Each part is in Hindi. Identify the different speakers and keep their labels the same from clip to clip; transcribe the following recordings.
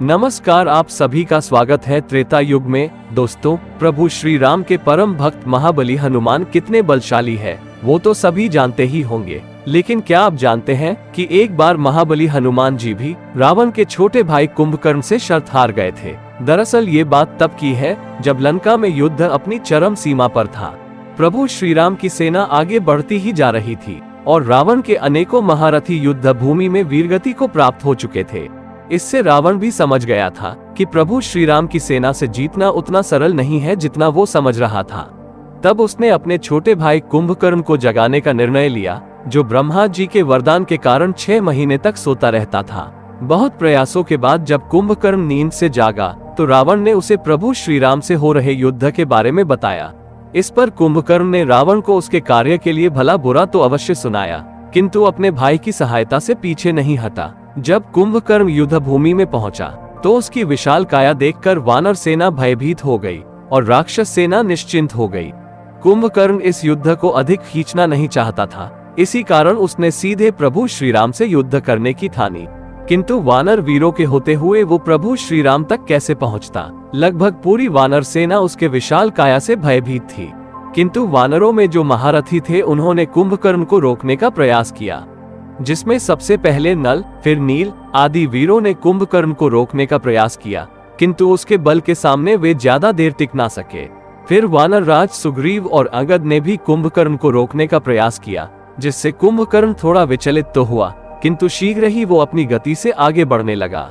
Speaker 1: नमस्कार, आप सभी का स्वागत है त्रेता युग में। दोस्तों, प्रभु श्री राम के परम भक्त महाबली हनुमान कितने बलशाली है वो तो सभी जानते ही होंगे, लेकिन क्या आप जानते हैं कि एक बार महाबली हनुमान जी भी रावण के छोटे भाई कुंभकर्ण से शर्त हार गए थे। दरअसल ये बात तब की है जब लंका में युद्ध अपनी चरम सीमा पर था। प्रभु श्री राम की सेना आगे बढ़ती ही जा रही थी और रावण के अनेकों महारथी युद्ध भूमि में वीरगति को प्राप्त हो चुके थे। इससे रावण भी समझ गया था कि प्रभु श्री राम की सेना से जीतना उतना सरल नहीं है जितना वो समझ रहा था। तब उसने अपने छोटे भाई कुंभकर्ण को जगाने का निर्णय लिया, जो ब्रह्मा जी के वरदान के कारण 6 महीने तक सोता रहता था। बहुत प्रयासों के बाद जब कुंभकर्ण नींद से जागा तो रावण ने उसे प्रभु श्री राम से हो रहे युद्ध के बारे में बताया। इस पर कुंभकर्ण ने रावण को उसके कार्य के लिए भला बुरा तो अवश्य सुनाया, किंतु अपने भाई की सहायता से पीछे नहीं हटा। जब कुंभकर्ण युद्ध भूमि में पहुंचा तो उसकी विशाल काया देखकर वानर सेना भयभीत हो गई और राक्षस सेना निश्चिंत हो गई। कुंभकर्ण इस युद्ध को अधिक खींचना नहीं चाहता था, इसी कारण उसने सीधे प्रभु श्री राम से युद्ध करने की ठानी। किंतु वानर वीरों के होते हुए वो प्रभु श्री राम तक कैसे पहुंचता। लगभग पूरी वानर सेना उसके विशाल काया से भयभीत थी, किंतु वानरों में जो महारथी थे उन्होंने कुंभकर्ण को रोकने का प्रयास किया, जिसमें सबसे पहले नल, फिर नील आदि वीरों ने कुंभकर्ण को रोकने का प्रयास किया, किंतु उसके बल के सामने वे ज्यादा देर टिक ना सके। फिर वानर राज सुग्रीव और अंगद ने भी कुंभकर्ण को रोकने का प्रयास किया, जिससे कुंभकर्ण थोड़ा विचलित तो हुआ, किंतु शीघ्र ही वो अपनी गति से आगे बढ़ने लगा।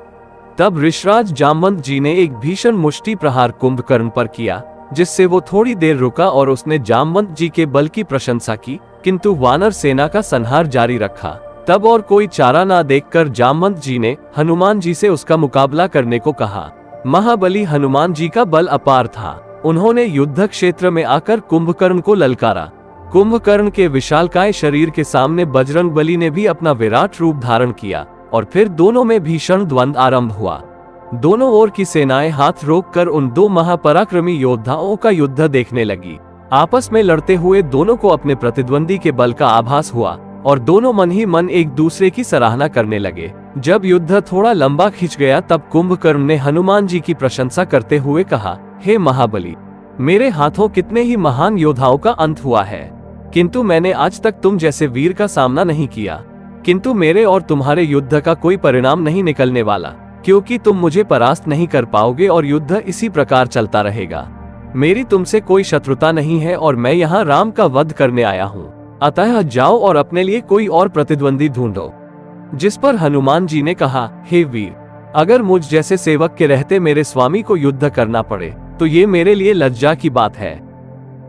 Speaker 1: तब ऋषराज जामवंत जी ने एक भीषण मुष्टि प्रहार कुंभकर्ण पर किया, जिससे वो थोड़ी देर रुका और उसने जामवंत जी के बल की प्रशंसा की, किंतु वानर सेना का संहार जारी रखा। तब और कोई चारा ना देखकर जामवंत जी ने हनुमान जी से उसका मुकाबला करने को कहा। महाबली हनुमान जी का बल अपार था। उन्होंने युद्ध क्षेत्र में आकर कुंभकर्ण को ललकारा। कुंभकर्ण के विशालकाय शरीर के सामने बजरंगबली ने भी अपना विराट रूप धारण किया और फिर दोनों में भीषण द्वंद्व आरंभ हुआ। दोनों ओर की सेनाएं हाथ रोककर उन दो महापराक्रमी योद्धाओं का युद्ध देखने लगी। आपस में लड़ते हुए दोनों को अपने प्रतिद्वंदी के बल का आभास हुआ और दोनों मन ही मन एक दूसरे की सराहना करने लगे। जब युद्ध थोड़ा लंबा खिंच गया तब कुंभकर्ण ने हनुमान जी की प्रशंसा करते हुए कहा, हे महाबली, मेरे हाथों कितने ही महान योद्धाओं का अंत हुआ है, किंतु मैंने आज तक तुम जैसे वीर का सामना नहीं किया। किंतु मेरे और तुम्हारे युद्ध का कोई परिणाम नहीं निकलने वाला, क्योंकि तुम मुझे परास्त नहीं कर पाओगे और युद्ध इसी प्रकार चलता रहेगा। मेरी तुमसे कोई शत्रुता नहीं है और मैं यहाँ राम का वध करने आया हूँ, अतः जाओ और अपने लिए कोई और प्रतिद्वंदी ढूंढो। जिस पर हनुमान जी ने कहा, हे वीर, अगर मुझ जैसे सेवक के रहते मेरे स्वामी को युद्ध करना पड़े तो ये मेरे लिए लज्जा की बात है।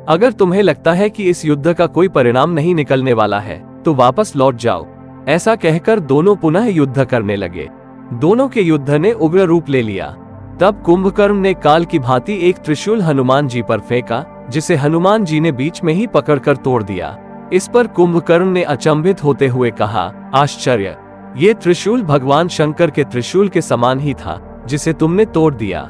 Speaker 1: अगर तुम्हें लगता है कि इस युद्ध का कोई परिणाम नहीं निकलने वाला है तो वापस लौट जाओ। ऐसा कहकर दोनों पुनः युद्ध करने लगे। दोनों के युद्ध ने उग्र रूप ले लिया। तब कुंभकर्ण ने काल की भांति एक त्रिशूल हनुमान जी पर फेंका, जिसे हनुमान जी ने बीच में ही पकड़कर तोड़ दिया। इस पर कुंभकर्ण ने अचंभित होते हुए कहा, आश्चर्य, ये त्रिशूल भगवान शंकर के त्रिशूल के समान ही था जिसे तुमने तोड़ दिया।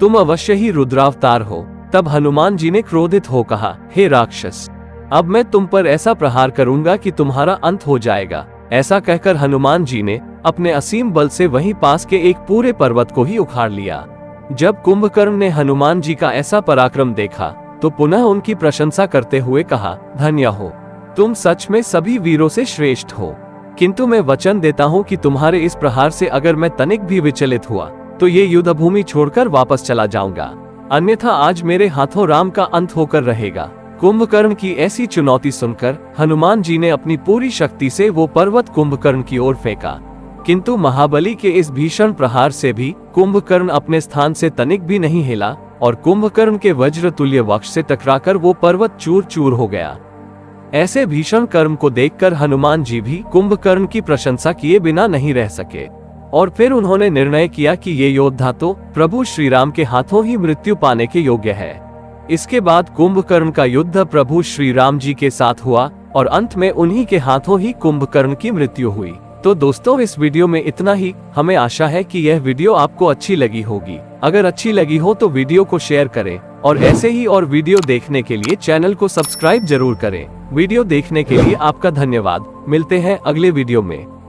Speaker 1: तुम अवश्य ही रुद्रावतार हो। तब हनुमान जी ने क्रोधित हो कहा, हे राक्षस, अब मैं तुम पर ऐसा प्रहार करूंगा कि तुम्हारा अंत हो जाएगा। ऐसा कहकर हनुमान जी ने अपने असीम बल से वहीं पास के एक पूरे पर्वत को ही उखाड़ लिया। जब कुंभकर्ण ने हनुमान जी का ऐसा पराक्रम देखा तो पुनः उनकी प्रशंसा करते हुए कहा, धन्य हो, तुम सच में सभी वीरों से श्रेष्ठ हो। किंतु मैं वचन देता हूँ कि तुम्हारे इस प्रहार से अगर मैं तनिक भी विचलित हुआ तो ये युद्ध भूमि छोड़कर वापस चला जाऊंगा, अन्यथा आज मेरे हाथों राम का अंत होकर रहेगा। कुंभकर्ण की ऐसी चुनौती सुनकर हनुमान जी ने अपनी पूरी शक्ति से वो पर्वत कुंभकर्ण की ओर फेंका, किंतु महाबली के इस भीषण प्रहार से भी कुंभकर्ण अपने स्थान से तनिक भी नहीं हिला और कुंभकर्ण के वज्र तुल्य वक्ष से टकराकर वो पर्वत चूर चूर हो गया। ऐसे भीषण कर्म को देखकर हनुमान जी भी कुंभकर्ण की प्रशंसा किए बिना नहीं रह सके और फिर उन्होंने निर्णय किया कि ये योद्धा तो प्रभु श्री राम के हाथों ही मृत्यु पाने के योग्य है। इसके बाद कुंभकर्ण का युद्ध प्रभु श्री राम जी के साथ हुआ और अंत में उन्हीं के हाथों ही कुंभकर्ण की मृत्यु हुई। तो दोस्तों, इस वीडियो में इतना ही। हमें आशा है कि यह वीडियो आपको अच्छी लगी होगी। अगर अच्छी लगी हो तो वीडियो को शेयर करें और ऐसे ही और वीडियो देखने के लिए चैनल को सब्सक्राइब जरूर करें। वीडियो देखने के लिए आपका धन्यवाद। मिलते हैं अगले वीडियो में।